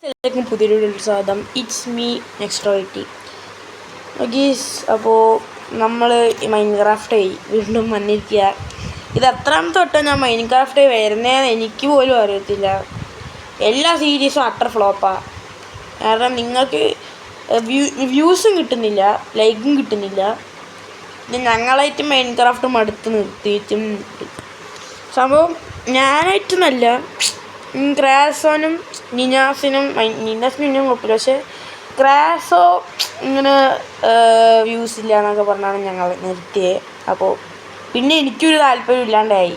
എല്ലാവർക്കും പുതിയൊരു സ്വാഗതം. ഇറ്റ്സ് മീ നെക്സ്ട്രോയിറ്റി ഗീസ്. അപ്പോൾ നമ്മൾ മൈൻക്രാഫ്റ്റ് വീണ്ടും വന്നിരിക്കുക. ഇത് എത്രാമത്തെ തൊട്ടാണ് ഞാൻ മൈൻക്രാഫ്റ്റ് വരുന്നതെന്ന് എനിക്ക് പോലും അറിയത്തില്ല. എല്ലാ സീരീസും അട്ടർ ഫ്ലോപ്പാണ്. കാരണം നിങ്ങൾക്ക് വ്യൂസും കിട്ടുന്നില്ല, ലൈക്കും കിട്ടുന്നില്ല. ഞങ്ങളായിട്ട് മൈൻക്രാഫ്റ്റ് മടുത്ത് നിർത്തിയിട്ടും സംഭവം ഞാനായിട്ടൊന്നല്ല, ക്രാസോനും നിനാസിനും പിന്നെ കുഴപ്പമില്ല. പക്ഷേ ക്രാസോ ഇങ്ങനെ വ്യൂസ് ഇല്ല എന്നൊക്കെ പറഞ്ഞാണ് ഞങ്ങൾ നിർത്തിയത്. അപ്പോൾ പിന്നെ എനിക്കൊരു താല്പര്യം ഇല്ലാണ്ടായി.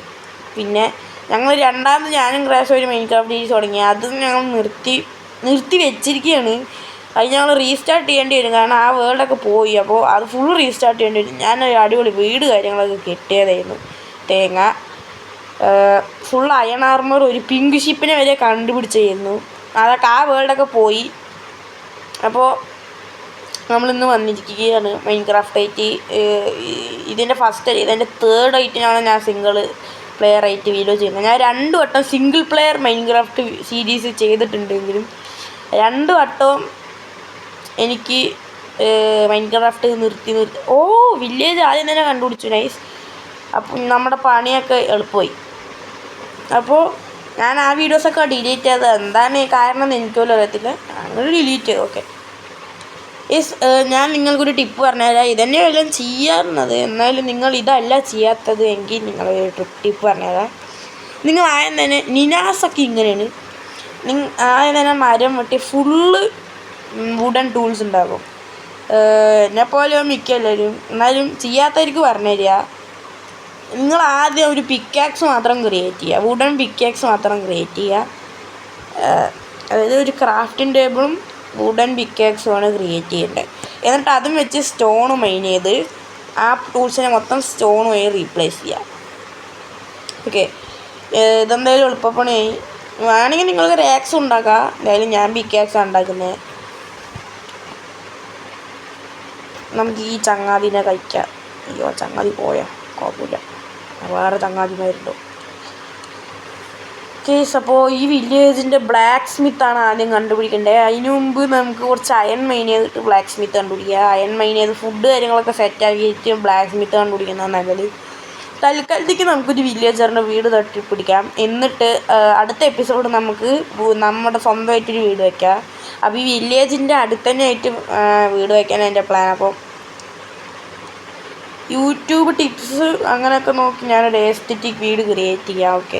പിന്നെ ഞങ്ങൾ രണ്ടാമത് ഞാനും ക്രാസോ ഒരു മൈൻക്രാഫ്റ്റ് സീരീസ് തുടങ്ങി. അതും ഞങ്ങൾ നിർത്തി വെച്ചിരിക്കുകയാണ്. അത് ഞങ്ങൾ റീസ്റ്റാർട്ട് ചെയ്യേണ്ടി വരും. കാരണം ആ വേൾഡൊക്കെ പോയി. അപ്പോൾ അത് ഫുൾ റീസ്റ്റാർട്ട് ചെയ്യേണ്ടി വരും. ഞാനൊരു അടിപൊളി വീട് കാര്യങ്ങളൊക്കെ കെട്ടിയതായിരുന്നു. തേങ്ങ ഫുൾ അയൺ ആർമർ, ഒരു പിങ്ക് ഷിപ്പിനെ വരെ കണ്ടുപിടിച്ചായിരുന്നു. അതൊക്കെ ആ വേൾഡൊക്കെ പോയി. അപ്പോൾ നമ്മളിന്ന് വന്നിരിക്കുകയാണ് മൈൻക്രാഫ്റ്റ് ആയിട്ട്. ഇതിൻ്റെ തേർഡ് ആയിട്ടാണ് ഞാൻ സിംഗിൾ പ്ലെയർ ആയിട്ട് വീഡിയോ ചെയ്യുന്നത്. ഞാൻ 2 വട്ടം സിംഗിൾ പ്ലെയർ മൈൻക്രാഫ്റ്റ് സീരീസ് ചെയ്തിട്ടുണ്ടെങ്കിലും 2 വട്ടവും എനിക്ക് മൈൻക്രാഫ്റ്റ് നിർത്തി വില്ലേജ് ആദ്യം തന്നെ കണ്ടുപിടിച്ചു. നൈസ്. അപ്പം നമ്മുടെ പണിയൊക്കെ എളുപ്പമായി. അപ്പോൾ ഞാൻ ആ വീഡിയോസൊക്കെ ഡിലീറ്റ് ചെയ്തത് എന്താണ് കാരണം എന്ന് എനിക്കുപോലും അറിയത്തില്ല. അങ്ങനെ ഡിലീറ്റ് ചെയ്തു. ഓക്കെ ഞാൻ നിങ്ങൾക്കൊരു ടിപ്പ് പറഞ്ഞുതരാം. ഇതന്നെ വല്ലതും ചെയ്യാറുള്ളത്. എന്നാലും നിങ്ങൾ ഇതല്ല ചെയ്യാത്തത് എങ്കിൽ നിങ്ങളൊരു ടിപ്പ് പറഞ്ഞുതരാം. നിങ്ങൾ ആദ്യം തന്നെ നിനാസൊക്കെ ഇങ്ങനെയാണ്. ആദ്യം തന്നെ മരം വെട്ടി ഫുള്ള് വുഡൻ ടൂൾസ് ഉണ്ടാകും. എന്നെപ്പോലെ മിക്കല്ലാവരും. എന്നാലും ചെയ്യാത്തവർക്ക് പറഞ്ഞു തരിക. നിങ്ങൾ ആദ്യം ഒരു പിക്കാക്സ് മാത്രം ക്രിയേറ്റ് ചെയ്യുക. വുഡൻ പിക്കാക്സ് മാത്രം ക്രിയേറ്റ് ചെയ്യുക. അതായത് ഒരു ക്രാഫ്റ്റിംഗ് ടേബിളും വുഡൻ പിക്കാക്സുമാണ് ക്രിയേറ്റ് ചെയ്യേണ്ടത്. എന്നിട്ട് അതും വെച്ച് സ്റ്റോൺ മൈൻ ചെയ്ത് ആ ടൂൾസിനെ മൊത്തം സ്റ്റോൺ വഴി റീപ്ലേസ് ചെയ്യുക. ഓക്കെ, ഇതെന്തായാലും എളുപ്പപ്പണിയായി. വേണമെങ്കിൽ നിങ്ങൾക്ക് റേക്സ് ഉണ്ടാക്കാം. എന്തായാലും ഞാൻ പിക്കാക്സാണ് ഉണ്ടാക്കുന്നത്. നമുക്ക് ഈ ചങ്ങാതിനെ കഴിക്കാം. അയ്യോ, ചങ്ങാതി പോയാ കുഴപ്പമില്ല, വേറെ ചങ്ങാതിമാരുണ്ടോ. കേസ് അപ്പോൾ ഈ വില്ലേജിൻ്റെ ബ്ലാക്ക് സ്മിത്താണ് ആദ്യം കണ്ടുപിടിക്കേണ്ടത്. അതിന് മുമ്പ് നമുക്ക് കുറച്ച് അയൺ മൈൻ ചെയ്തിട്ട് ബ്ലാക്ക് സ്മിത്ത് കണ്ടുപിടിക്കുക. അയൺ മൈൻ ചെയ്ത് ഫുഡ് കാര്യങ്ങളൊക്കെ സെറ്റാക്കിയിട്ട് ബ്ലാക്ക് സ്മിത്ത് കണ്ടുപിടിക്കുന്നതാണ് നല്ലത്. തൽക്കാലത്തേക്ക് നമുക്കൊരു വില്ലേജറിൻ്റെ വീട് തട്ടിപ്പിടിക്കാം. എന്നിട്ട് അടുത്ത എപ്പിസോഡ് നമുക്ക് നമ്മുടെ സ്വന്തമായിട്ടൊരു വീട് വയ്ക്കാം. അപ്പോൾ ഈ വില്ലേജിൻ്റെ അടുത്ത് തന്നെ ആയിട്ട് വീട് വയ്ക്കാനാണ് എൻ്റെ പ്ലാൻ. അപ്പോൾ യൂട്യൂബ് ടിപ്സ് അങ്ങനെയൊക്കെ നോക്കി ഞാനൊരു എസ്തെറ്റിക് വീട് ക്രിയേറ്റ് ചെയ്യാം. ഓക്കെ,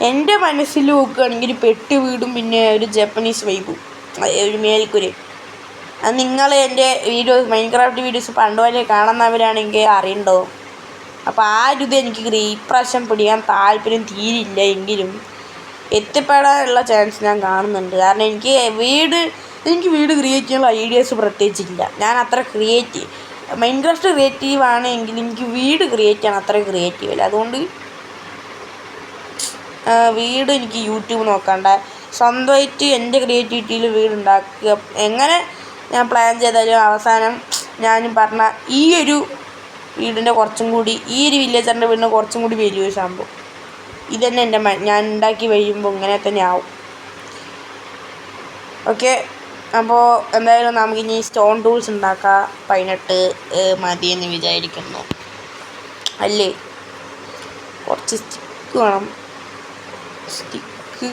എൻ്റെ മനസ്സിൽ നോക്കുകയാണെങ്കിൽ ഒരു പെട്ടി വീടും പിന്നെ ഒരു ജപ്പനീസ് വൈബും, ഒരു മേൽക്കുരയും. അത് നിങ്ങൾ എൻ്റെ മൈൻക്രാഫ്റ്റ് വീഡിയോസ് പണ്ട് പോലെ കാണുന്നവരാണെങ്കിൽ അറിയണ്ടാവും. അപ്പോൾ ആ ഒരു ഇത് എനിക്ക് ഇപ്രാവശ്യം പിടിക്കാൻ താല്പര്യം തീരില്ല. എങ്കിലും എത്തിപ്പെടാനുള്ള ചാൻസ് ഞാൻ കാണുന്നുണ്ട്. കാരണം എനിക്ക് വീട് ക്രിയേറ്റ് ചെയ്യാനുള്ള ഐഡിയാസ് പ്രത്യേകിച്ചില്ല. ഞാൻ അത്ര മൈൻക്രാഫ്റ്റ് ക്രിയേറ്റീവ് ആണെങ്കിൽ എനിക്ക് വീട് ക്രിയേറ്റ് ചെയ്യാൻ അത്ര ക്രിയേറ്റീവ് അല്ല. അതുകൊണ്ട് വീട് എനിക്ക് യൂട്യൂബ് നോക്കണ്ട, സ്വന്തമായിട്ട് എൻ്റെ ക്രിയേറ്റിവിറ്റിയിൽ വീടുണ്ടാക്കുക. എങ്ങനെ ഞാൻ പ്ലാൻ ചെയ്താലും അവസാനം ഞാൻ പറഞ്ഞ ഈ ഒരു വീടിൻ്റെ കുറച്ചും കൂടി, ഈ ഒരു വില്ലേജറിൻ്റെ വീടിൻ്റെ കുറച്ചും കൂടി വലിയൊരു സംഭവം ഇതന്നെ ഞാൻ ഉണ്ടാക്കി കഴിയുമ്പോൾ ഇങ്ങനെ തന്നെ ആവും. ഓക്കെ, അപ്പോൾ എന്തായാലും നമുക്കിനി സ്റ്റോൺ ടൂൾസ് ഉണ്ടാക്കാം. 18 മതിയെന്ന് വിചാരിക്കുന്നു. അല്ലേ, കുറച്ച് സ്റ്റിക്ക് വേണം. Stick,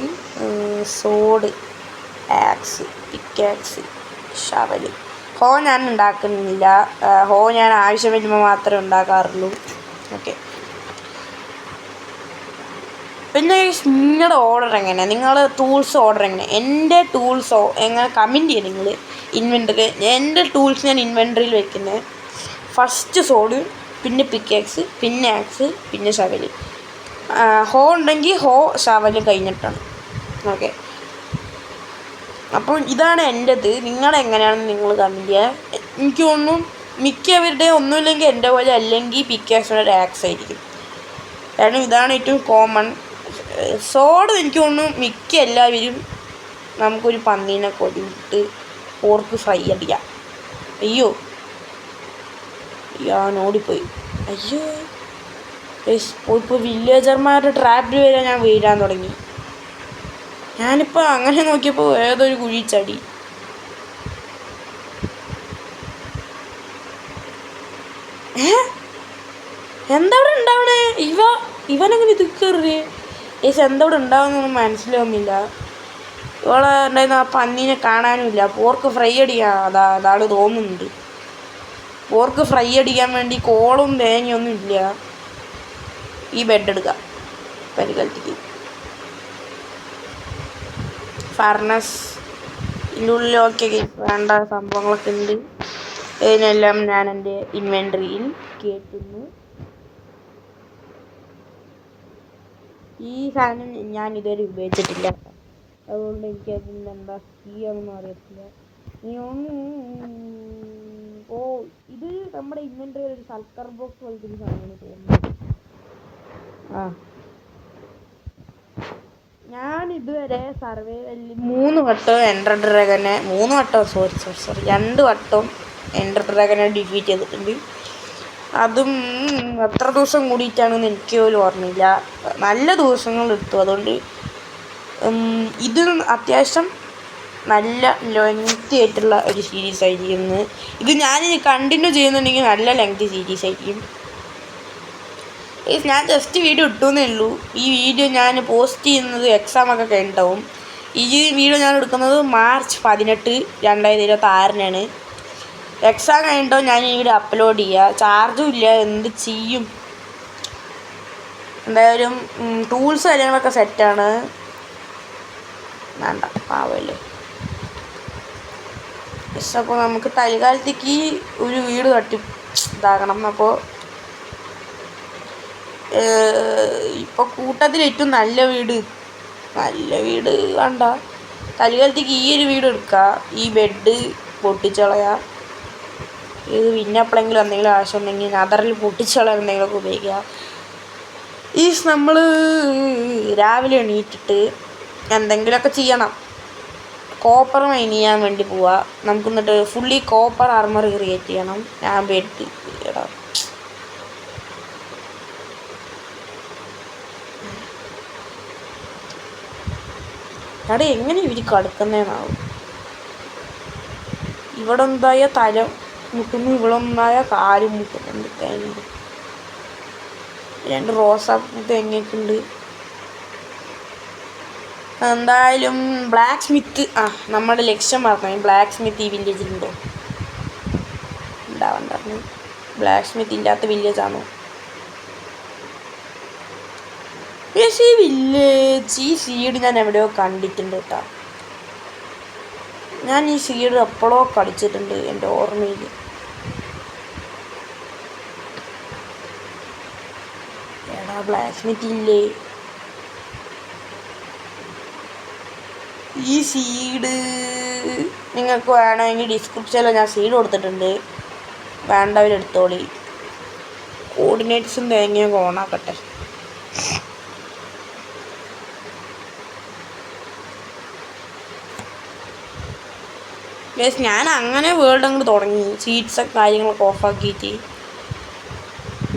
sword, axe, pickaxe, shovel. ഞാൻ ഉണ്ടാക്കുന്നില്ല. ഞാൻ ആവശ്യം വരുമ്പോൾ മാത്രമേ ഉണ്ടാക്കാറുള്ളൂ. ഓക്കെ, പിന്നെ നിങ്ങളുടെ ഓർഡർ എങ്ങനെയാണ്? നിങ്ങൾ ടൂൾസ് ഓർഡർ എങ്ങനെയാണ്? എൻ്റെ ടൂൾസോ എങ്ങനെ കമൻറ്റ് ചെയ്യുക നിങ്ങൾ ഇൻവെൻറ്ററി. എൻ്റെ ടൂൾസ് ഞാൻ ഇൻവെൻറ്ററിയിൽ വയ്ക്കുന്നത് ഫസ്റ്റ് സോഡ്, പിന്നെ പിക്കാക്സ്, പിന്നെ ആക്സ്, പിന്നെ ഷവല്. ഉണ്ടെങ്കിൽ ഷവല് കഴിഞ്ഞിട്ടാണ്. ഓക്കെ, അപ്പോൾ ഇതാണ് എൻ്റെത്. നിങ്ങളെങ്ങനെയാണെന്ന് നിങ്ങൾ കമൻറ്റ് ചെയ്യുക. എനിക്ക് തോന്നുന്നു മിക്കവരുടെ ഒന്നുമില്ലെങ്കിൽ എൻ്റെ പോലെ, അല്ലെങ്കിൽ പിക്കാക്സിൻ്റെ ആക്സ് ആയിരിക്കും. കാരണം ഇതാണ് ഏറ്റവും കോമൺ. സോഡ് എനിക്ക് തോന്നുന്നു മിക്ക എല്ലാവരും നമുക്കൊരു പന്നീനെ കൊണ്ടിട്ട് പോർക്ക് ഫ്രൈ അടിക്കാം. അയ്യോ, ഞാൻ ഓടിപ്പോയി. അയ്യോ, ഇപ്പോൾ വില്ലേജർമാരുടെ ട്രാപ്പിൽ വരെ ഞാൻ വീഴാൻ തുടങ്ങി. ഞാനിപ്പോൾ അങ്ങനെ നോക്കിയപ്പോൾ ഏതൊരു കുഴി ചടി. എന്താ ഇവിടെ ഉണ്ടാവണേ? ഇവനെങ്ങനെ ഇത് കയറിയേ? ഏസ് എന്താ ഇവിടെ ഉണ്ടാവുന്നൊന്നും മനസ്സിലാവുന്നില്ല. ഇവളെ ഉണ്ടായിരുന്ന ആ പന്നീനെ കാണാനുമില്ല. പോർക്ക് ഫ്രൈ അടിക്കാൻ അതാണ് തോന്നുന്നുണ്ട്. പോർക്ക് ഫ്രൈ അടിക്കാൻ വേണ്ടി കോളും തേങ്ങയൊന്നും ഇല്ല. ഈ ബെഡ് എടുക്കാം പരികൽത്തിക്ക്. ഫർണസ് ഇതിനുള്ളിലൊക്കെ വേണ്ട സംഭവങ്ങളൊക്കെ ഉണ്ട്. ഇതിനെല്ലാം ഞാൻ എൻ്റെ ഇൻവെൻട്രിയിൽ കേട്ടുന്നു. ഈ സാധനം ഞാൻ ഇതുവരെ ഉപയോഗിച്ചിട്ടില്ല, അതുകൊണ്ട് എനിക്ക് അതിൻ്റെ എന്താ ചെയ്യാമെന്നും അറിയത്തില്ല. ഇത് നമ്മുടെ ഇൻവെൻട്രി ഒരു സൽക്കർ ബോക്സ് പോലത്തെ ഒരു സാധനമാണ് തോന്നുന്നത്. ഞാൻ ഇതുവരെ സർവൈവലിൽ 3 വട്ടം എൻഡർ ഡ്രാഗനെ 2 വട്ടം എൻഡർ ഡ്രാഗനെ ഡിഫീറ്റ് ചെയ്തിട്ടുണ്ട്. അതും എത്ര ദിവസം കൂടിയിട്ടാണെന്ന് എനിക്ക് പോലും ഓർമ്മയില്ല. നല്ല ദിവസങ്ങൾ എടുത്തു. അതുകൊണ്ട് ഇത് അത്യാവശ്യം നല്ല ലെങ്തി ആയിട്ടുള്ള ഒരു സീരീസ് ആയിരിക്കും. ഇത് ഞാനിനി കണ്ടിന്യൂ ചെയ്യുന്നുണ്ടെങ്കിൽ നല്ല ലെങ്തി സീരീസ് ആയിരിക്കും. ഞാൻ ജസ്റ്റ് വീഡിയോ ഇട്ടുവെന്നേ ഉള്ളൂ. ഈ വീഡിയോ ഞാൻ പോസ്റ്റ് ചെയ്യുന്നത് എക്സാമൊക്കെ കഴിഞ്ഞിട്ടാവും. ഈ വീഡിയോ ഞാൻ എടുക്കുന്നത് മാർച്ച് 18, 2026 എക്സാം കഴിഞ്ഞിട്ടോ ഞാൻ ഈ വീഡിയോ അപ്ലോഡ് ചെയ്യുക. ചാർജും ഇല്ല, എന്ത് ചെയ്യും? എന്തായാലും ടൂൾസ് കാര്യങ്ങളൊക്കെ സെറ്റാണ്. വേണ്ട പാവല്ലേ. അപ്പോൾ നമുക്ക് തൽക്കാലത്തേക്ക് ഒരു വീട് ഇതാക്കണം. അപ്പോൾ ഇപ്പോൾ കൂട്ടത്തിൽ ഏറ്റവും നല്ല വീട് വേണ്ട, തൽക്കാലത്തേക്ക് ഈ ഒരു വീട് എടുക്കുക. ഈ ബെഡ് പൊട്ടിച്ചളയുക. ഇത് പിന്നെ എപ്പോഴെങ്കിലും എന്തെങ്കിലും ആവശ്യം ഉണ്ടെങ്കിൽ അതറിൽ പൊട്ടിച്ചളയാൻ എന്തെങ്കിലുമൊക്കെ ഉപയോഗിക്കുക. നമ്മൾ രാവിലെ എണീറ്റിട്ട് എന്തെങ്കിലുമൊക്കെ ചെയ്യണം. കോപ്പർ മൈൻ ചെയ്യാൻ വേണ്ടി പോവുക. നമുക്ക് എന്നിട്ട് ഫുള്ളി കോപ്പർ ആർമർ ക്രിയേറ്റ് ചെയ്യണം. ഞാൻ ബെഡ് ഇടാം. അവിടെ എങ്ങനെ ഇവർ കിടക്കുന്നതെന്നാവും. ഇവിടെ എന്തായ തല മുട്ടുന്നു, ഇവിടെ ഒന്നായ കാല് മുട്ടുന്നുണ്ട്. തേങ്ങ 2 റോസാപ്പൂ തേങ്ങയൊക്കെ ഉണ്ട്. എന്തായാലും ബ്ലാക്ക് സ്മിത്ത് നമ്മുടെ ലക്ഷ്യം പറഞ്ഞു. ബ്ലാക്ക് സ്മിത്ത് ഈ വില്ലേജിലുണ്ടോ? ഉണ്ടാവണ്ടായിരുന്നു. ബ്ലാക്ക് സ്മിത്ത് ഇല്ലാത്ത വില്ലേജാണോ? പക്ഷേ ഈ വില്ലേജ്, ഈ സീഡ് ഞാൻ എവിടെയോ കണ്ടിട്ടുണ്ട് കേട്ടോ. ഞാൻ ഈ സീഡ് എപ്പോഴോ കളിച്ചിട്ടുണ്ട് എൻ്റെ ഓർമ്മയിൽ. എടാ ബ്ലാക്ക് സ്മിത്ത് ഇല്ലേ? ഈ സീഡ് നിങ്ങൾക്ക് വേണമെങ്കിൽ ഡിസ്ക്രിപ്ഷനിൽ ഞാൻ സീഡ് കൊടുത്തിട്ടുണ്ട്, വേണ്ടവരെടുത്തോളി. കോർഡിനേറ്റ്സും തേങ്ങയൊക്കെ ഓണാക്കട്ടെ. ഞാൻ അങ്ങനെ വേൾഡ് അങ്ങോട്ട് തുടങ്ങി. സീറ്റ്സൊക്കെ കാര്യങ്ങളൊക്കെ ഓഫാക്കിയിട്ട്.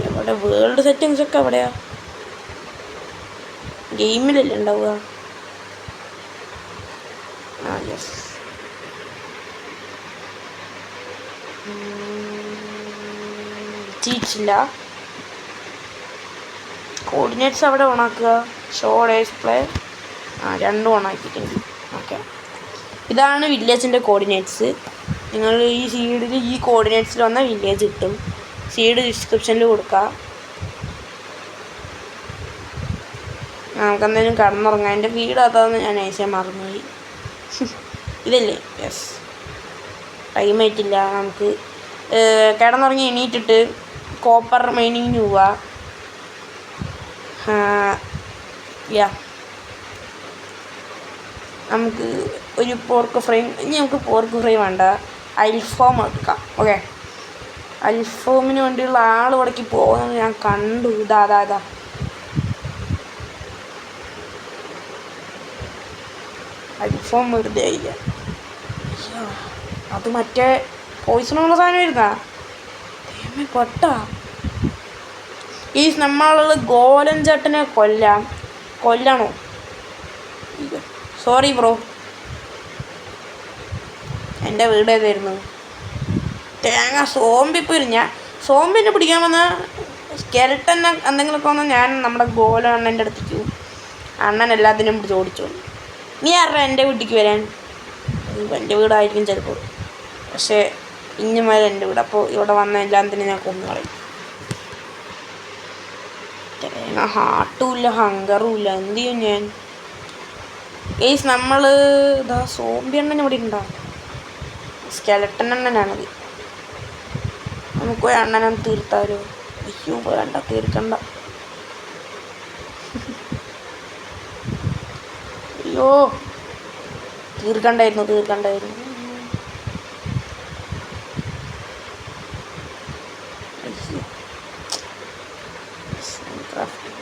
എവിടെ വേൾഡ് സെറ്റിങ്സൊക്കെ എവിടെയാ? ഗെയിമിലല്ലേ ഉണ്ടാവുക? യെസ്. ചീറ്റ്സില്ല. കോർഡിനേറ്റ്സ് അവിടെ ഓണാക്കുക. Show display 2 ഓണാക്കിയിട്ടുണ്ട്. ഓക്കെ, ഇതാണ് വില്ലേജിൻ്റെ കോർഡിനേറ്റ്സ്. നിങ്ങൾ ഈ സീഡിൽ ഈ കോർഡിനേറ്റ്സിൽ വന്ന വില്ലേജ് കിട്ടും. സീഡ് ഡിസ്ക്രിപ്ഷനിൽ കൊടുക്കുക. നമുക്കെന്തായാലും കിടന്നുറങ്ങാം. എൻ്റെ വീട് അതാന്ന് ഞാൻ ഏശയെ മറന്നുപോയി. ഇതല്ലേ? യെസ്. ടൈം ആയിട്ടില്ല. നമുക്ക് കിടന്നുറങ്ങി എണീറ്റിട്ട് കോപ്പർ മൈനിങ്ങിന് പോവുക. നമുക്ക് ഒരു പോർക്ക് ഫ്രൈ, ഇനി നമുക്ക് പോർക്ക് ഫ്രൈ വേണ്ട, അൽഫാം എടുക്കാം. ഓക്കെ, അൽഫാമിന് വേണ്ടിയുള്ള ആൾ ഇവിടേക്ക് പോകുന്നത് ഞാൻ കണ്ടു. ഇതാ അൽഫാം വെറുതെ ആയില്ല. അത് മറ്റേ പോയിസണുള്ള സാധനം വരുന്നാ പൊട്ടാ. നമ്മളുള്ള ഗോലൻ ചേട്ടനെ കൊല്ലണോ? Sorry bro. എൻ്റെ വീട് ഏതായിരുന്നു? തേങ്ങ സോംബിപ്പോൾ ഞാൻ സോംബിനെ പിടിക്കാൻ വന്ന സ്കെൽട്ടൻ എന്തെങ്കിലുമൊക്കെ വന്നാൽ ഞാൻ നമ്മുടെ ഗോല അണ്ണൻ്റെ അടുത്തേക്ക് പോകും. അണ്ണൻ എല്ലാത്തിനും പിടിച്ച് ഓടിച്ചു. നീ ആരുടെ എൻ്റെ വീട്ടിലേക്ക് വരാൻ? എൻ്റെ വീടായിരിക്കും ചിലപ്പോൾ, പക്ഷേ ഇഞ്ഞുമാരെ എൻ്റെ വീട്. അപ്പോൾ ഇവിടെ വന്ന എല്ലാത്തിനും ഞാൻ കൊന്നു കളയും. തേങ്ങ ഹാർട്ടും ഇല്ല, ഹങ്കറും ഇല്ല, എന്ത് ചെയ്യും ഞാൻ? ഗൈസ് നമ്മൾ ഇതാ സോംബി അണ്ണൻ ഇവിടെ ഉണ്ടോ? സ്കെലട്ടൻ അണ്ണനാണത്. നമുക്ക് പോയി അണ്ണനെ തീർത്താലോ? അയ്യോ വേണ്ട, തീർക്കണ്ട. അയ്യോ തീർക്കണ്ടായിരുന്നു.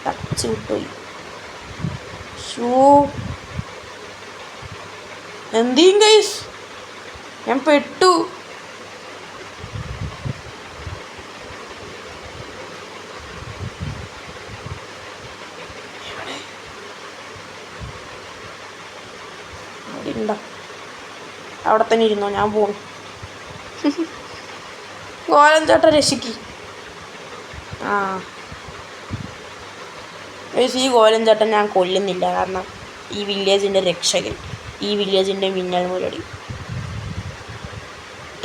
ടച്ച് വിട്ടുപോയി. ഷൂ എന്തെയും ഗൈസ്, ഞാൻ പെട്ടു. അവിടെ തന്നെ ഇരുന്നോ, ഞാൻ പോണു. ഗോലൻ ചേട്ടൻ രക്ഷിക്ക്. ഈ ഗോലൻ ചേട്ടൻ ഞാൻ കൊല്ലുന്നില്ല, കാരണം ഈ വില്ലേജിൻ്റെ രക്ഷകൻ, ഈ വില്ലേജിൻ്റെ മിന്നൽ മുരടി.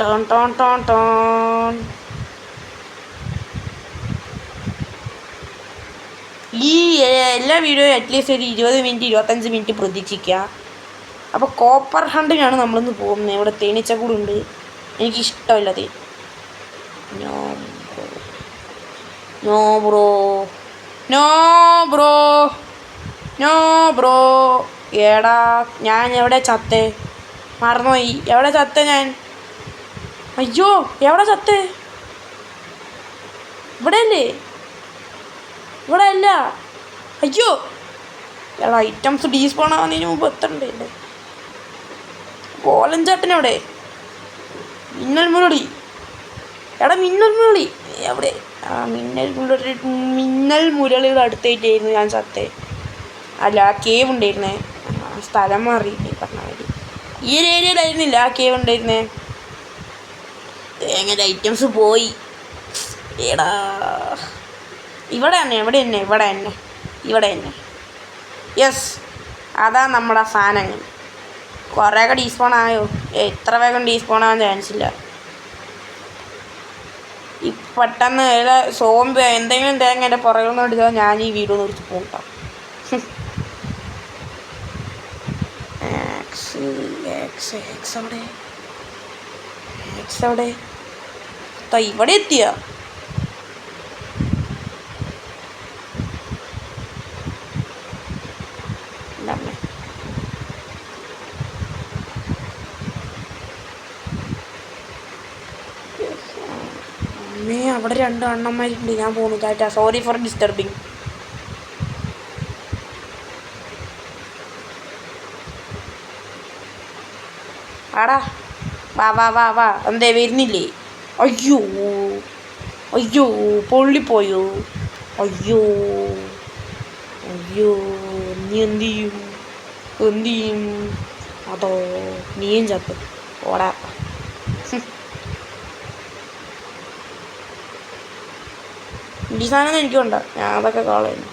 ടോൺ ടോൺ ടോൺ ടോൺ. ഈ എല്ലാ വീഡിയോയും അറ്റ്ലീസ്റ്റ് ഒരു 20 മിനിറ്റ് 25 മിനിറ്റ് പ്രതീക്ഷിക്കുക. അപ്പോൾ കോപ്പർ ഹണ്ടിനാണ് നമ്മളിന്ന് പോകുന്നത്. ഇവിടെ തേനീച്ചക്കൂടുണ്ട്, എനിക്കിഷ്ടമല്ല തേൻ. No bro. എടാ ഞാൻ എവിടെ ചത്തേ? മറന്നുപോയി. എവിടെ ചത്തേ ഞാൻ? അയ്യോ എവിടെ ചത്തേ? ഇവിടെ അല്ലേ? ഇവിടെ അല്ല. അയ്യോ എടാ ഐറ്റംസ് ഡീസ്പോൺ ആവുന്നതിന് മുമ്പ് എത്തണ്ടേ? ഗോലൻ ചേട്ടനെവിടെ? മിന്നൽ മുരളി. എടാ മിന്നൽ മുരളി എവിടെ? മിന്നൽ മുരളിയുടെ അടുത്തായിട്ടായിരുന്നു ഞാൻ ചത്തേ. അല്ല ആ കേവ് ഉണ്ടായിരുന്നേ. സ്ഥലം മാറിയില്ലേ പറഞ്ഞാൽ മതി. ഈ ഒരു ഏരിയയിലായിരുന്നില്ല ആ കേവ് ഉണ്ടായിരുന്നേ. എങ്ങനെ ഐറ്റംസ് പോയി? എടാ ഇവിടെ തന്നെ. യെസ്, അതാ നമ്മുടെ സാധനങ്ങൾ. കുറേയൊക്കെ ഡീസ്പോൺ ആയോ? എത്ര വേഗം ഡീസ്പോൺ ആവാൻ ചാൻസ് ഇല്ല. ഈ പെട്ടെന്ന് സോംബി എന്തെങ്കിലും തേങ്ങ എൻ്റെ പുറകിൽ നിന്ന് അടിച്ചാൽ ഞാൻ ഈ വീഡിയോ നിർത്തി പോകട്ടോ. അവിടെ ഇവിടെ എത്തിയ അവിടെ 2 അണ്ണന്മാരുണ്ട്. ഞാൻ പോകുന്നു. Tata, sorry for disturbing. ആടാ വാ എന്തേ വരുന്നില്ലേ? അയ്യോ പൊള്ളിപ്പോയോ? അയ്യോ നീ എന്ത് ചെയ്യും? അതോ നീയും ചത്ത് ഓടാ. ഈ സാധനം എനിക്കുണ്ടോ? ഞാൻ അതൊക്കെ കളയുന്നു.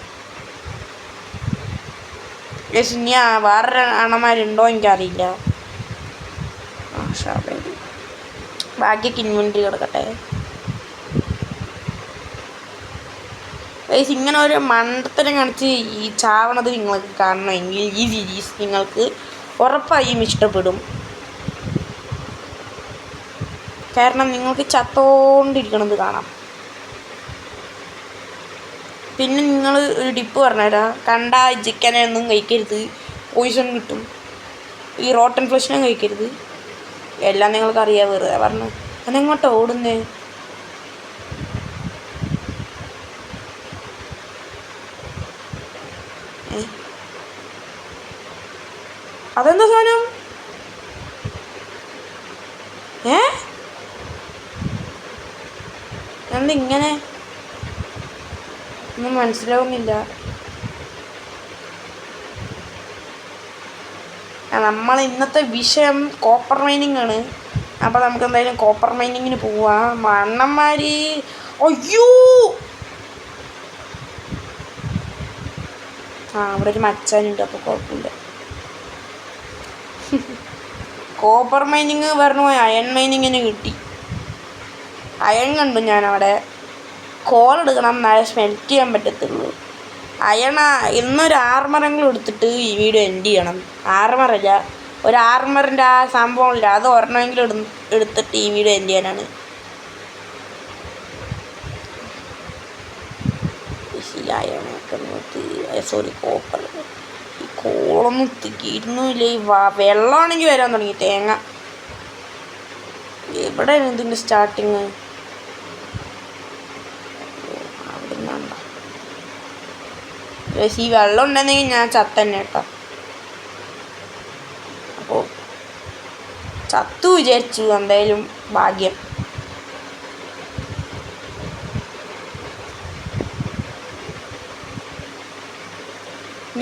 ഇനി വേറെ അണ്ണന്മാരുണ്ടോ എനിക്കറിയില്ല. ബാക്കിയൊക്കെ ഇൻവെൻട്രി കിടക്കട്ടെ. ഇങ്ങനെ ഒരു മണ്ടത്തരം കാണിച്ച് ഈ ചാവണത് നിങ്ങൾക്ക് കാണണമെങ്കിൽ ഈ സീരീസ് നിങ്ങൾക്ക് ഉറപ്പായും ഇഷ്ടപ്പെടും. കാരണം നിങ്ങൾക്ക് ചത്തോണ്ടിരിക്കണത് കാണാം. പിന്നെ നിങ്ങൾ ഒരു ടിപ്പ് പറഞ്ഞുതരാം. കണ്ട ചിക്കനൊന്നും കഴിക്കരുത്, പോയിസൺ കിട്ടും. ഈ റോട്ടൻ ഫ്ലഷിനും കഴിക്കരുത്. എല്ലാം നിങ്ങൾക്കറിയാം. വെറുതെ പറഞ്ഞു അതെങ്ങോട്ടോ ഓടുന്നേ? അതെന്താ സാധനം? എന്തിങ്ങനെ ഒന്നും മനസ്സിലാവുന്നില്ല. നമ്മൾ ഇന്നത്തെ വിഷയം കോപ്പർ മൈനിങ് ആണ്. അപ്പോൾ നമുക്ക് എന്തായാലും കോപ്പർ മൈനിങ്ങിന് പോവാം. അണ്ണന്മാർ അയ്യോ അവിടെ ഒരു മച്ചാനുണ്ട്, അപ്പോൾ കുഴപ്പമില്ല. കോപ്പർ മൈനിങ് പറഞ്ഞു പോയി അയൺ മൈനിങ്ങിന് കിട്ടി. അയൺ കണ്ടു ഞാൻ അവിടെ. കോൾ എടുക്കണം, എന്നാലേ സ്മെൽറ്റ് ചെയ്യാൻ പറ്റത്തുള്ളൂ. ഇന്നൊരു ആർമറെങ്കിലും എടുത്തിട്ട് ഈ വീഡിയോ എൻഡ് ചെയ്യണം. ആർമറല്ല, ഒരു ആർമറിൻ്റെ ആ സംഭവമില്ല, അത് ഒരെണ്ണമെങ്കിലും എടുത്തിട്ട് ഈ വീഡിയോ എൻഡ് ചെയ്യാനാണ്. Sorry copper. ഈ കോളൊന്നും തീരുന്നില്ല. ഈ വെള്ളമാണെങ്കിൽ വരാൻ തുടങ്ങി. തേങ്ങ എവിടെയാണ് ഇതിൻ്റെ സ്റ്റാർട്ടിങ്? അവിടെ നിന്നാണ്ട. ഈ വെള്ളം ഉണ്ടെന്നെങ്കിൽ ഞാൻ ചത്തന്നെ കേട്ടോ. അപ്പോൾ ചത്തു വിചാരിച്ചു, എന്തായാലും ഭാഗ്യം.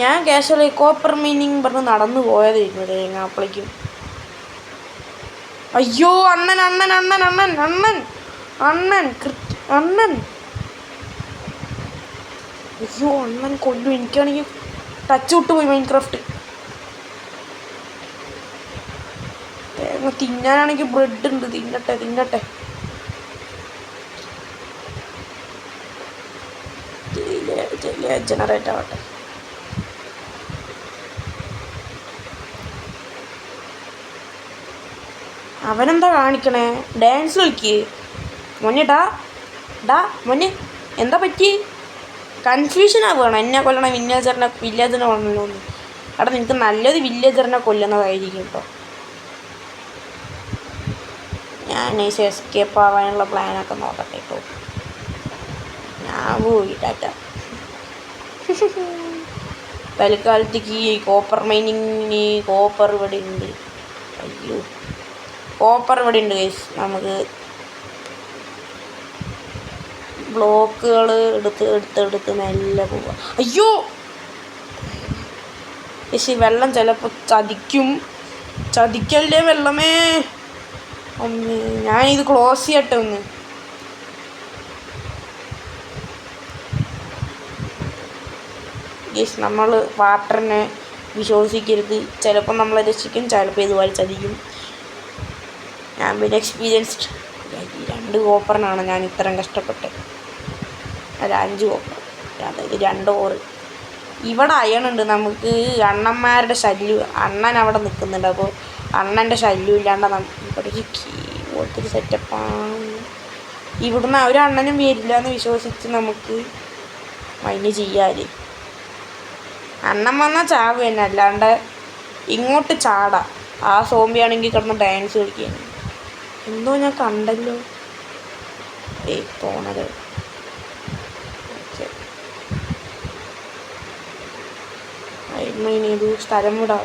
ഞാൻ കാഷ്വലി കോപ്പർ മൈനിങ് പറഞ്ഞ് നടന്നു പോയതായിരുന്നു തേങ്ങാപ്പളിക്കും. അയ്യോ അണ്ണൻ അണ്ണൻ അണ്ണൻ അണ്ണൻ അണ്ണൻ അണ്ണൻ അണ്ണൻ അയ്യോ അണ്ണൻ കൊല്ലും. എനിക്കാണെങ്കിൽ ടച്ച് വിട്ട് പോയി മൈൻക്രാഫ്റ്റ്. തേങ്ങ തിന്നാനാണെങ്കിൽ ബ്രെഡ് ഉണ്ട്, തിന്നട്ടെ തിന്നട്ടെ. ജനറേറ്റ് ആവട്ടെ. അവനെന്താ കാണിക്കണേ? ഡാൻസ് കളിക്ക് മോനെ. മോനെ എന്താ പറ്റി? കൺഫ്യൂഷൻ ആവുകയാണ്. എന്നെ കൊല്ലണം വില്ലേജറിനെ കൊല്ലണമല്ലോ എന്ന്. അവിടെ നിനക്ക് നല്ലത് വില്ലേജറിനെ കൊല്ലുന്നതായിരിക്കും കേട്ടോ. ഞാൻ എസ്കേപ്പ് ആവാനുള്ള പ്ലാനൊക്കെ നോക്കട്ടെ കേട്ടോ. ഞാൻ പോയി ടാറ്റ. തൽക്കാലത്തേക്ക് ഈ കോപ്പർ മൈനിങ്ങിന് കോപ്പർ ഇവിടെ ഉണ്ട്. അയ്യോ കോപ്പർ ഇവിടെ ഉണ്ട് ഗൈസ്. നമുക്ക് ബ്ലോക്കുകൾ എടുത്ത് മെല്ലെ പോവാം. അയ്യോ പക്ഷേ വെള്ളം ചിലപ്പോൾ ചതിക്കല്ലേ വെള്ളമേ. ഞാനിത് ക്ലോസ് ചെയ്യട്ടെ ഒന്ന്. ഗൈസ് നമ്മൾ വാട്ടറിനെ വിശ്വസിക്കരുത്. ചിലപ്പോൾ നമ്മളെ രക്ഷിക്കും, ചിലപ്പോൾ ഇതുപോലെ ചതിക്കും. ഞാൻ പിന്നെ എക്സ്പീരിയൻസ്ഡ്. 2 കോപ്പറിനാണ് ഞാൻ ഇത്രയും കഷ്ടപ്പെട്ടത്. അല്ല 5 കോപ്പർ, അതായത് 2 ഓറ്. ഇവിടെ അയണുണ്ട്. നമുക്ക് അണ്ണന്മാരുടെ ശല്യം. അണ്ണൻ അവിടെ നിൽക്കുന്നുണ്ട്. അപ്പോൾ അണ്ണൻ്റെ ശല്യം ഇല്ലാണ്ട് ഇവിടെ ഒരു പോലത്തെ ഒരു സെറ്റപ്പാണ്. ഇവിടുന്ന് ഒരു അണ്ണനും വരില്ല എന്ന് വിശ്വസിച്ച് നമുക്ക് മൈന് ചെയ്യാറ്. അണ്ണൻ വന്നാൽ ചാവ് തന്നെ, അല്ലാണ്ട് ഇങ്ങോട്ട് ചാടാം. ആ സോംബിയാണെങ്കിൽ കിടന്ന് ഡാൻസ് കളിക്കുകയാണ്. എന്തോ ഞാൻ കണ്ടല്ലോ. തോന്നല് ഇനി സ്ഥലം വിടാം.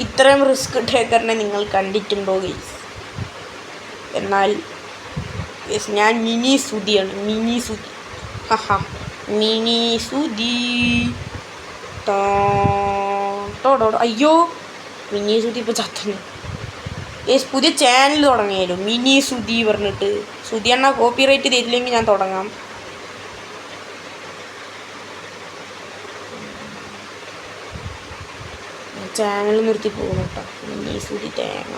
ഇത്രയും റിസ്ക് ടേക്കറിനെ നിങ്ങൾ കണ്ടിട്ടുണ്ടോ ഗൈസ്? എന്നാൽ ഞാൻ മിനി സുതിയാണ്. മിനി സുതി. മിനി സുതി. അയ്യോ മിനി സുതി ഇപ്പോൾ ചത്തന്നു. പുതിയ ചാനൽ തുടങ്ങിയാലും മിനി സുതി പറഞ്ഞിട്ട്. സുതി എന്നാ കോപ്പിറൈറ്റ് തരില്ലെങ്കിൽ ഞാൻ തുടങ്ങാം. ചാനൽ നിർത്തി പോകുന്നു കേട്ടോ. മിനി സുതി തേങ്ങ.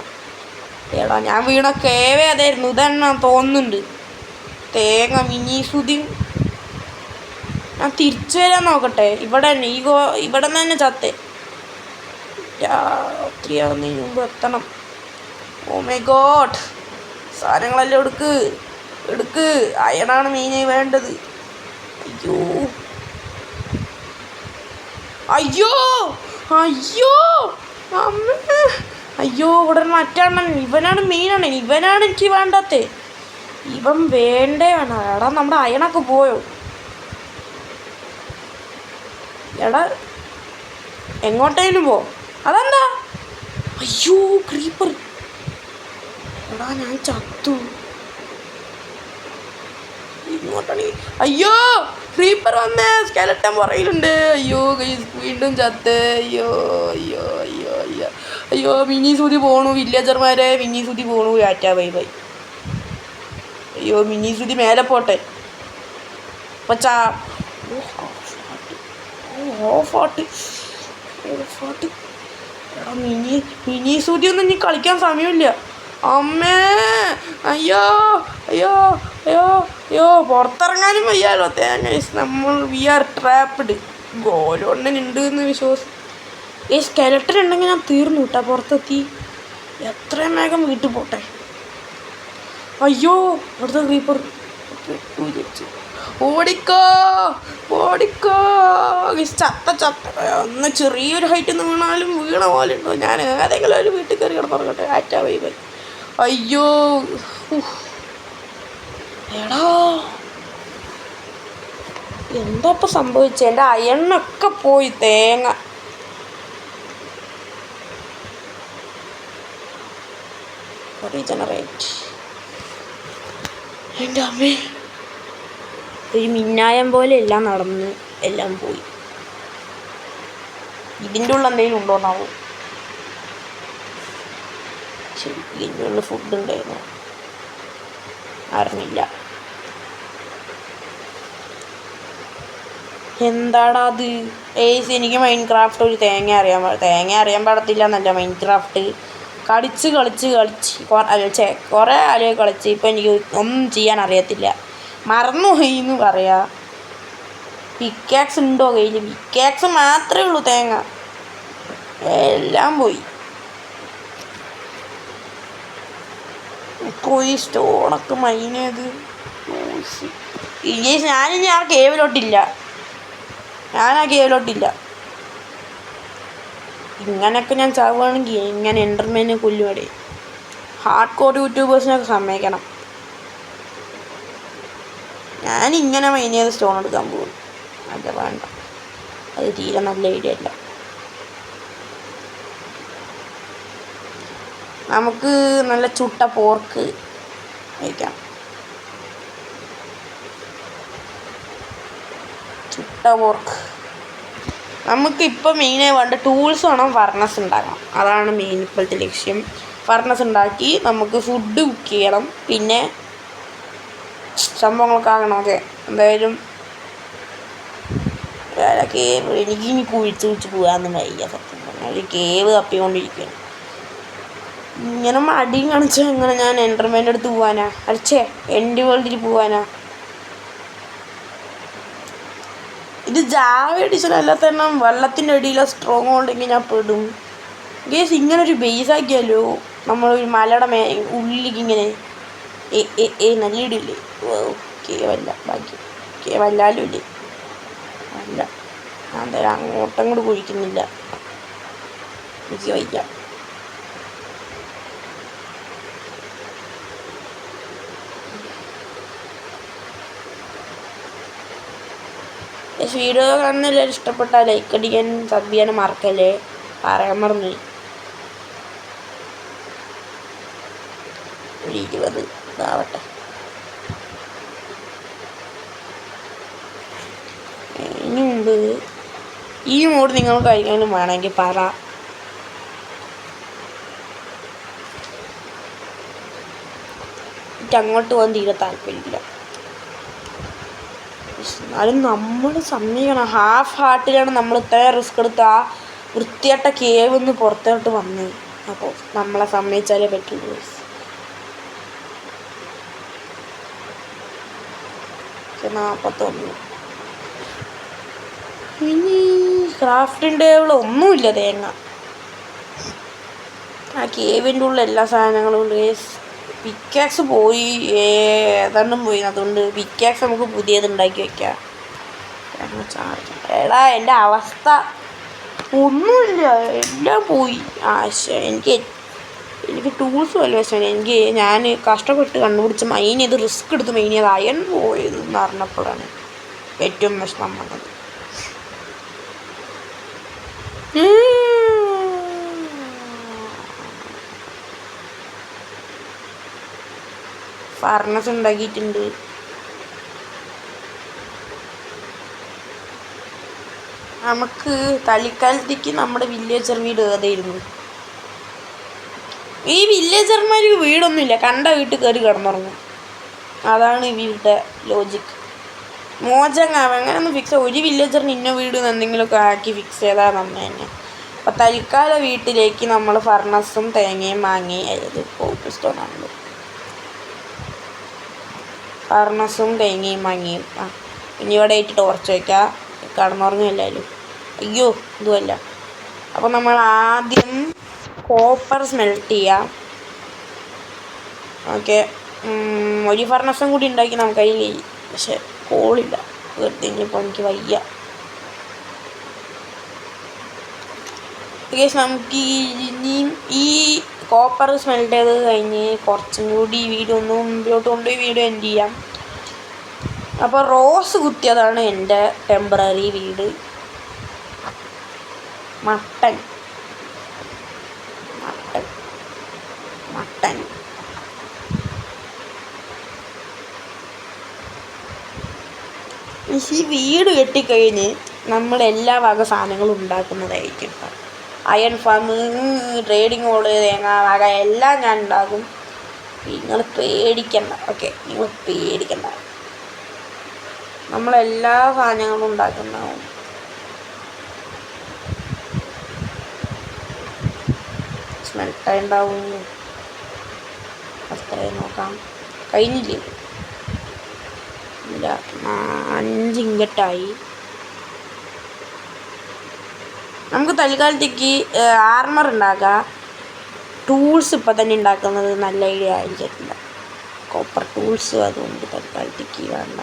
ഏടാ ഞാൻ വീണ കേവേ അതായിരുന്നു. ഇതെന്നാ തോന്നുന്നുണ്ട്. തേങ്ങ മിനി സുതി. ഞാൻ തിരിച്ചു വരാൻ നോക്കട്ടെ. ഇവിടെ തന്നെ ഇവിടെ തന്നെ ചത്തേ. രാത്രിയാവുന്നതിന് മുമ്പ് എത്തണം. Oh my god. സാധനങ്ങളെല്ലാം എടുക്ക്. അയണാണ് മെയിനായി വേണ്ടത്. അയ്യോ അയ്യോ അയ്യോ അമ്മ. അയ്യോ ഇവിടെ മറ്റെണ്ണം. ഇവനാണ് മെയിനാണ്. ഇവനാണ് എനിക്ക് വേണ്ടാത്തത്. ഇവൻ വേണ്ടേ വേണം. എടാ നമ്മുടെ അയണൊക്കെ പോയോ? എടാ എങ്ങോട്ടേലും പോ. അതെന്താ? അയ്യോ ക്രീപ്പർ. എടാ ഞാൻ ചത്തു. ഇങ്ങോട്ടാണ്. അയ്യോ ക്രീപ്പർ വന്നേ, സ്കെലട്ടൻ പുറയിലുണ്ട്. അയ്യോ ഗൈസ്, വീണ്ടും ചത്ത്. അയ്യോ അയ്യോ അയ്യോ അയ്യോ അയ്യോ. മിനി സൂതി പോണു വില്ലേജർമാരെ, മിനി സൂതി പോണു. യാറ്റാ ബൈ ബൈ. അയ്യോ മിനി സൂതി മേലെ പോട്ടെ. പച്ചാ ഓഫാട്ട് മിനി സൂതി ഒന്നും ഇനി കളിക്കാൻ സമയമില്ല. അമ്മേ അയ്യോ അയ്യോ അയ്യോ അയ്യോ. പുറത്തിറങ്ങാനും വയ്യാലോ തേങ്ങ. നമ്മൾ വി ആർ ട്രാപ്ഡ്. ഗോലോണ്ണനുണ്ട് എന്ന് വിശ്വാസം. ഈ സ്കെലട്ടൻ ഉണ്ടെങ്കിൽ ഞാൻ തീർന്നു കേട്ടോ. പുറത്തെത്തി എത്രയും വേഗം വീട്ടിൽ പോട്ടെ. അയ്യോ അടുത്ത ക്രീപ്പർ. ഓടിക്കോ ഓടിക്കോ. ചത്ത ഒന്ന് ചെറിയൊരു ഹൈറ്റിൽ നിന്ന് വീണാലും വീണ പോലെ ഉണ്ടോ. ഞാൻ ഏതെങ്കിലും ഒരു വീട്ടിൽ കയറി കിടന്നുറങ്ങട്ടെ. ആറ്റാ വൈ ബൈ. അയ്യോ എടാ എന്താ ഇപ്പം സംഭവിച്ചത്? എൻ്റെ അയണ്ണൊക്കെ പോയി. തേങ്ങ റീജനറേറ്റ്. എൻ്റെ അമ്മേ, ഒരു മിന്നായം പോലെ എല്ലാം നടന്ന് എല്ലാം പോയി. ഇതിൻ്റെ ഉള്ള എന്തെങ്കിലും ഉണ്ടോന്നാവും. ശരി, ഇതിൻ്റെ ഉള്ള ഫുഡ് ഉണ്ടായിരുന്നു, അറിഞ്ഞില്ല. എന്താടാ അത്? എനിക്ക് മൈൻക്രാഫ്റ്റ് ഒരു തേങ്ങ അറിയാൻ പാടത്തില്ല എന്നല്ല. മൈൻക്രാഫ്റ്റ് കളിച്ച് കുറേ ആളുകൾ കളിച്ച് ഇപ്പം എനിക്ക് ഒന്നും ചെയ്യാൻ അറിയത്തില്ല. മറന്നുപോയി എന്ന് പറയാ. പിക്കാക്സ് ഉണ്ടോ കയ്യിൽ? പിക്കാക്സ് മാത്രമേ ഉള്ളൂ. തേങ്ങ എല്ലാം പോയി. സ്റ്റോണൊക്കെ മൈനേത്. ഞാനിനി ആ കേവിലോട്ടില്ല. ഇങ്ങനെയൊക്കെ ഞാൻ ചാവുകയാണെങ്കിൽ ഇങ്ങനെ എൻ്റർമേനെ കൊല്ലുവടെ. ഹാർഡ് കോർ യൂട്യൂബേഴ്സിനൊക്കെ സമ്മതിക്കണം. ഞാനിങ്ങനെ മൈൻ ചെയ്ത് സ്റ്റോൺ എടുക്കാൻ പോകും. അല്ല വേണ്ട, അത് തീരെ നല്ല ഐഡിയ അല്ല. നമുക്ക് നല്ല ചുട്ട പോർക്ക് കഴിക്കാം. ചുട്ട പോർക്ക്. നമുക്കിപ്പോൾ മെയിനായി വേണ്ട ടൂൾസ് വേണം. ഫർണസ് ഉണ്ടാക്കണം. അതാണ് മെയിൻ ഇപ്പോഴത്തെ ലക്ഷ്യം. ഫർണസ് ഉണ്ടാക്കി നമുക്ക് ഫുഡ് കുക്ക് ചെയ്യണം. പിന്നെ സംഭവങ്ങളൊക്കെ ആകണം. ഓക്കെ, എന്തായാലും കേവ് എനിക്കിനി കുഴിച്ച് പോകാമെന്ന് വയ്യ. സത്യം പറഞ്ഞാൽ ഒരു കേവ് തപ്പിക്കൊണ്ടിരിക്കുകയാണ്. ഇങ്ങനെ മടിയും കാണിച്ചാൽ എങ്ങനെ ഞാൻ എൻ്റർമേൻ്റെ അടുത്ത് പോകാനാ? അടിച്ചേ എൻ്റെ വേൾഡിൽ പോകാനാ? ഇത് ജാവ എഡിഷൻ അല്ലാത്ത തന്നെ വെള്ളത്തിൻ്റെ അടിയിലെ സ്ട്രോങ് ഉണ്ടെങ്കിൽ ഞാൻ പെടും. ഗേസ് ഇങ്ങനൊരു ബേസ് ആക്കിയാലോ? നമ്മളൊരു മലയുടെ ഉള്ളിലിങ്ങനെ നല്ല ഇടില്ലേ? കേവല്ല ബാക്കി കേവല്ലാലും ഇല്ലേ? അല്ല, ഞാൻ എന്തായാലും അങ്ങോട്ടങ്ങോട്ട് കുഴിക്കുന്നില്ല. എനിക്ക് വയ്യ. വീഡിയോ കാണുന്ന എല്ലാവരും ഇഷ്ടപ്പെട്ടാൽ ലൈക്ക് അടിക്കാൻ സബ് ചെയ്യാനും മറക്കല്ലേ. പറയാൻ മറന്നു. 20 ഇതാവട്ടെ. ഇനി മുമ്പ് ഈ മോഡ് നിങ്ങൾ കഴിക്കാനും വേണമെങ്കിൽ പറ. എനിക്ക് അങ്ങോട്ട് പോകാൻ തീരെ താല്പര്യമില്ല. എന്നാലും നമ്മൾ സമ്മതിക്കണം. ഹാഫ് ഹാർട്ടിലാണ് നമ്മൾ ഇത്രയും റിസ്ക് എടുത്ത് ആ വൃത്തിയായിട്ട കേവ് നിന്ന് പുറത്തോട്ട് വന്നത്. അപ്പോൾ നമ്മളെ സമ്മതിച്ചാലേ പറ്റുള്ളൂ. 41. ഇനി ക്രാഫ്റ്റിംഗ് ടേബിൾ ഒന്നുമില്ല. തേങ്ങ ആ കേവിൻ്റെ ഉള്ള എല്ലാ സാധനങ്ങളും ഉണ്ട്. പിക്കാക്സ് പോയി, ഏതാണ്ടും പോയി. അതുകൊണ്ട് പിക്കാക്സ് നമുക്ക് പുതിയത് ഉണ്ടാക്കി വയ്ക്കാം. എടാ എൻ്റെ അവസ്ഥ ഒന്നുമില്ല, എല്ലാം പോയി. എനിക്ക് ടൂൾസ് വല്ല വെച്ചാൽ ഞാൻ കഷ്ടപ്പെട്ട് കണ്ടുപിടിച്ച് മൈൻ ചെയ്ത് റിസ്ക് എടുത്ത് മൈൻ ചെയ്ത് അയൺ പോയതെന്ന് അറിഞ്ഞപ്പോഴാണ് ഏറ്റവും വിഷമം വന്നത്. ഫർണസ് ഉണ്ടാക്കിയിട്ടുണ്ട്. നമുക്ക് തളിക്കാലത്തേക്ക് നമ്മുടെ വില്ലേജർ വീട് ഏതായിരുന്നു? ഈ വില്ലേജർമാർക്ക് വീടൊന്നുമില്ല, കണ്ട വീട്ടിൽ കയറി കിടന്നുറങ്ങും. അതാണ് ഇവരുടെ ലോജിക്ക്. മോജങ്ങാവ് അങ്ങനെയൊന്നും ഫിക്സ്, ഒരു വില്ലേജറിന് ഇന്ന വീട് എന്തെങ്കിലുമൊക്കെ ആക്കി ഫിക്സ് ചെയ്താൽ നമ്മ തന്നെ. അപ്പം തൽക്കാല വീട്ടിലേക്ക് നമ്മൾ ഫർണസും തേങ്ങയും വാങ്ങി, അതായത് കോപ്പിൾ സ്റ്റോൺ ആണല്ലോ, ഫർണസും തേങ്ങയും വാങ്ങിയും ഇനി ഇവിടെ ആയിട്ട് ടോർച്ച് വയ്ക്കുക, കടന്നുറങ്ങില്ലാലും. അയ്യോ ഇതുമല്ല. അപ്പം നമ്മൾ ആദ്യം കോപ്പർ സ്മെൽറ്റ് ചെയ്യാം. ഓക്കെ, ഒരു ഫർണസും കൂടി ഉണ്ടാക്കി നമുക്ക് അതിൽ, പക്ഷെ കോളില്ല, വെറുതെ ഇനിയിപ്പോൾ എനിക്ക് വയ്യ. നമുക്ക് ഇനിയും ഈ കോപ്പർ സ്മെൽറ്റ് ചെയ്ത് കഴിഞ്ഞ് കുറച്ചും കൂടി വീഡിയോ ഒന്ന് മുമ്പിലോട്ട് കൊണ്ടുപോയി വീഡിയോ എൻഡ് ചെയ്യാം. അപ്പോൾ റോസ് കുത്തിയതാണ് എൻ്റെ ടെമ്പററി വീട്. മട്ടൻ മട്ടൻ മട്ടൻ ഈ വീട് കെട്ടിക്കഴിഞ്ഞ് നമ്മൾ എല്ലാ വക സാധനങ്ങളും ഉണ്ടാക്കുന്നതായിരിക്കും. അയൺ ഫാം, ട്രേഡിങ് ഹോള്, തേങ്ങ വക എല്ലാം ഞാൻ ഉണ്ടാകും. നിങ്ങൾ പേടിക്കണ്ട. ഓക്കെ, നിങ്ങൾ പേടിക്കണ്ട, നമ്മളെല്ലാ സാധനങ്ങളും ഉണ്ടാക്കുന്നതാവും. സ്മെൽട്ടായി ഉണ്ടാവും. അത്രയും നോക്കാം. കഴിഞ്ഞില്ലേ? ഇല്ല, 5 ഇങ്കട്ടായി. നമുക്ക് തൽക്കാലത്തേക്ക് ആർമർ ഉണ്ടാക്കാം. ടൂൾസ് ഇപ്പം തന്നെ ഉണ്ടാക്കുന്നത് നല്ല ഐഡിയ ആയിരിക്കത്തില്ല, കോപ്പർ ടൂൾസ് അതുകൊണ്ട് തൽക്കാലത്തേക്ക് വേണ്ട.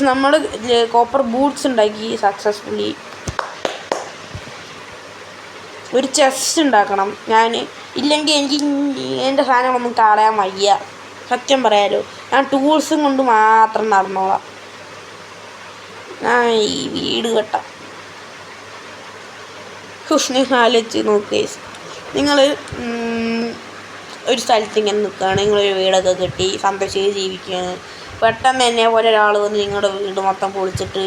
നമ്മൾ കോപ്പർ ബൂട്ട്സ് ഉണ്ടാക്കി സക്സസ്ഫുള്ളി. ഒരു ചെസ്റ്റ് ഉണ്ടാക്കണം ഞാൻ, ഇല്ലെങ്കിൽ എനിക്ക് എൻ്റെ സാധനങ്ങളൊന്നും കളയാൻ വയ്യ, സത്യം പറയാലോ. ഞാൻ ടൂൾസും കൊണ്ട് മാത്രം നടന്നോളാം. ഞാൻ ഈ വീട് കെട്ടാം. നിങ്ങൾ ആലോചിച്ച് നോക്കുക, നിങ്ങൾ ഒരു സ്ഥലത്ത് ഇങ്ങനെ നിൽക്കുകയാണ്, നിങ്ങളൊരു വീടൊക്കെ കെട്ടി സന്തോഷിച്ച് ജീവിക്കുകയാണ്. പെട്ടെന്ന് തന്നെ പോലെ ഒരാൾ വന്ന് നിങ്ങളുടെ വീട് മൊത്തം പൊളിച്ചിട്ട്,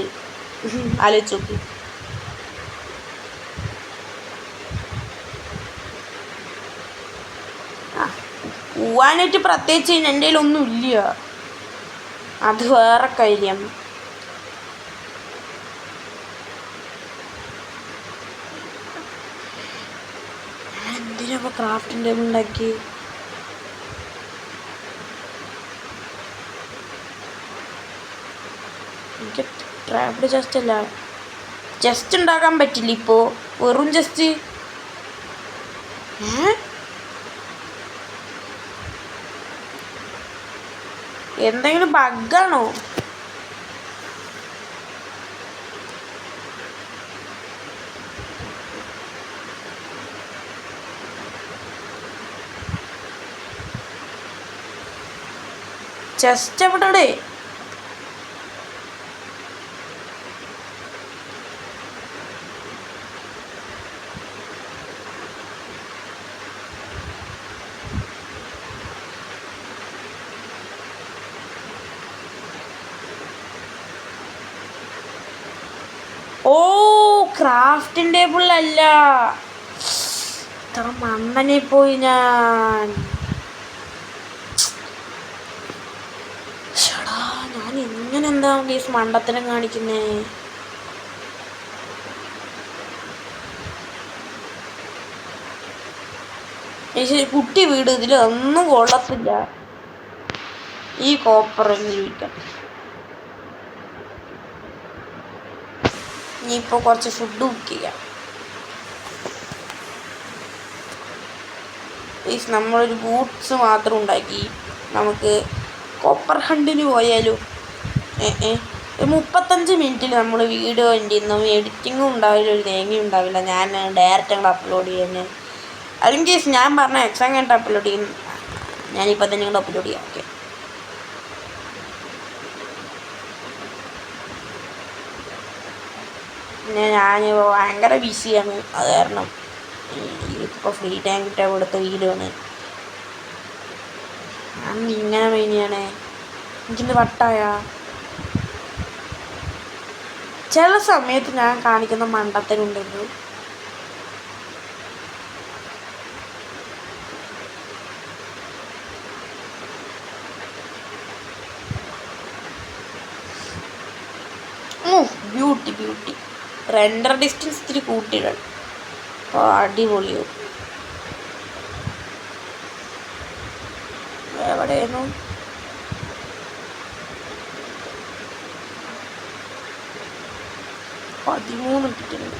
ആലോചിച്ച് നോക്ക്. പോവാനായിട്ട് പ്രത്യേകിച്ച് എൻ്റെ കയ്യിലൊന്നും ഇല്ല, അത് വേറെ കാര്യം. എന്തിനാ ക്രാഫ്റ്റിംഗ് ടേബിൾ ഉണ്ടാക്കി? എനിക്ക് ട്രാപ്ഡ് ചെസ്റ്റ് അല്ല, ചെസ്റ്റ് ഉണ്ടാക്കാൻ പറ്റില്ല ഇപ്പോൾ, വെറും ചെസ്റ്റ്. എന്തെങ്കിലും ബഗ്ഗാണോ? ചെസ്റ്റ് എവിടെ? ഓ, ക്രാഫ്റ്റിംഗ് ടേബിളിലല്ല, ഇത്ര മണ്ണനെ പോയി ഞാൻ. ഞാൻ ഇങ്ങനെ എന്താ ഗീസ് മണ്ടത്തരം കാണിക്കുന്നേ? കുട്ടി വീട്, ഇതിൽ ഒന്നും കൊള്ളത്തില്ല. ഈ കോപ്പർ എങ്കിലും ഇനിയിപ്പോൾ കുറച്ച് ഫുഡ് കുക്ക് ചെയ്യാം. നമ്മളൊരു ബൂട്ട്സ് മാത്രം ഉണ്ടാക്കി നമുക്ക് കോപ്പർ ഹണ്ടിന് പോയാലോ? 35 മിനിറ്റിൽ നമ്മൾ വീഡിയോ എൻ്റെ ഒന്നും എഡിറ്റിങ്ങും ഉണ്ടാവില്ല, ഒരു തേങ്ങയും ഉണ്ടാവില്ല. ഞാൻ ഡയറക്റ്റ് അങ്ങോട്ട് അപ്ലോഡ് ചെയ്യുന്നത്, അല്ലെങ്കിൽ ഞാൻ പറഞ്ഞ എക്സാം കഴിഞ്ഞിട്ട് അപ്ലോഡ് ചെയ്യും. ഞാനിപ്പോൾ തന്നെ ഇങ്ങോട്ട് അപ്ലോഡ് ചെയ്യാം. ഓക്കെ, പിന്നെ ഞാൻ ഭയങ്കര ബിസിയാണ്, അത് കാരണം ഇപ്പോൾ ഫ്രീ ടൈം കിട്ടിയ ഇവിടുത്തെ വീഡിയോ ആണ്. ഞാൻ ഇങ്ങനെ മെയിനാണ് എനിക്കിന്ന് വട്ടായ ചില സമയത്ത് ഞാൻ കാണിക്കുന്ന മണ്ടത്തരുണ്ടല്ലോ. Beauty beauty. റെൻഡർ ഡിസ്റ്റൻസ് ഇത്തിരി കൂട്ടിയിടണം, അപ്പോൾ അടിപൊളിയാവും. എവിടെയായിരുന്നു? പതിമൂന്ന് ഇട്ടിട്ടുണ്ട്.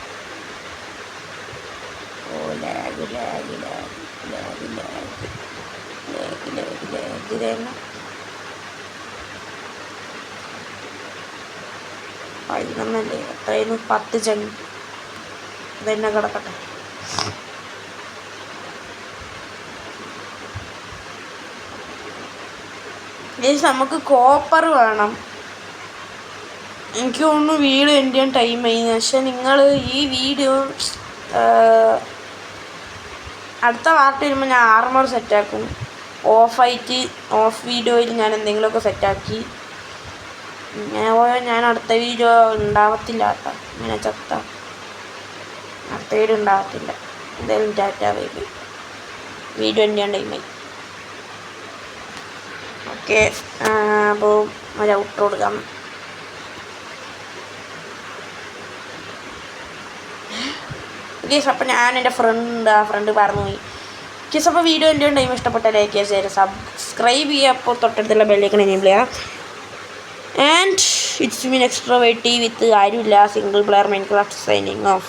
ഓ lag lag lag lag lag lag lag lag തന്നെ. 11 എത്രയായിരുന്നു? 10 ചെങ്ങ ഇതന്നെ കിടക്കട്ടെ. നമുക്ക് കോപ്പർ വേണം. എനിക്ക് തോന്നുന്നു വീഡിയോ എൻ്റെ ചെയ്യാൻ ടൈം ആയി. പക്ഷെ നിങ്ങൾ ഈ വീഡിയോ അടുത്ത പാർട്ട് വരുമ്പോൾ ഞാൻ ആർമർ സെറ്റാക്കും. ഓഫ് വീഡിയോയിൽ ഞാൻ എന്തെങ്കിലുമൊക്കെ സെറ്റാക്കി ഇങ്ങനെ പോയാൽ ഞാൻ അടുത്ത വീഡിയോ ഉണ്ടാവത്തില്ല കേട്ടോ. ഇങ്ങനെ ചത്ത അടുത്ത വീഡിയോ ഉണ്ടാവത്തില്ല. എന്തായാലും ടാറ്റ ബൈ ബൈ. വീഡിയോ എൻ്റെ ചെയ്യാൻ ടൈം ആയി. ഓക്കെ, അപ്പോൾ ഒരു ഔട്ടർ കൊടുക്കാം. അപ്പോൾ ഞാൻ എൻ്റെ ഫ്രണ്ട് പറഞ്ഞു പോയി. അപ്പോൾ വീഡിയോ എൻ്റെ ടൈം ഇഷ്ടപ്പെട്ട ലൈക്ക് ചെയ്യുക, ഷെയർ, സബ്സ്ക്രൈബ് ചെയ്യുക. അപ്പോൾ തൊട്ടടുത്തുള്ള ബെല്ലൈക്കൺ എനേബിൾ ചെയ്യുക. ആൻഡ് ഇറ്റ്സ് മീൻ എക്സ്ട്രോവേർട്ടി വിത്ത് ആരുമില്ല single player Minecraft signing off.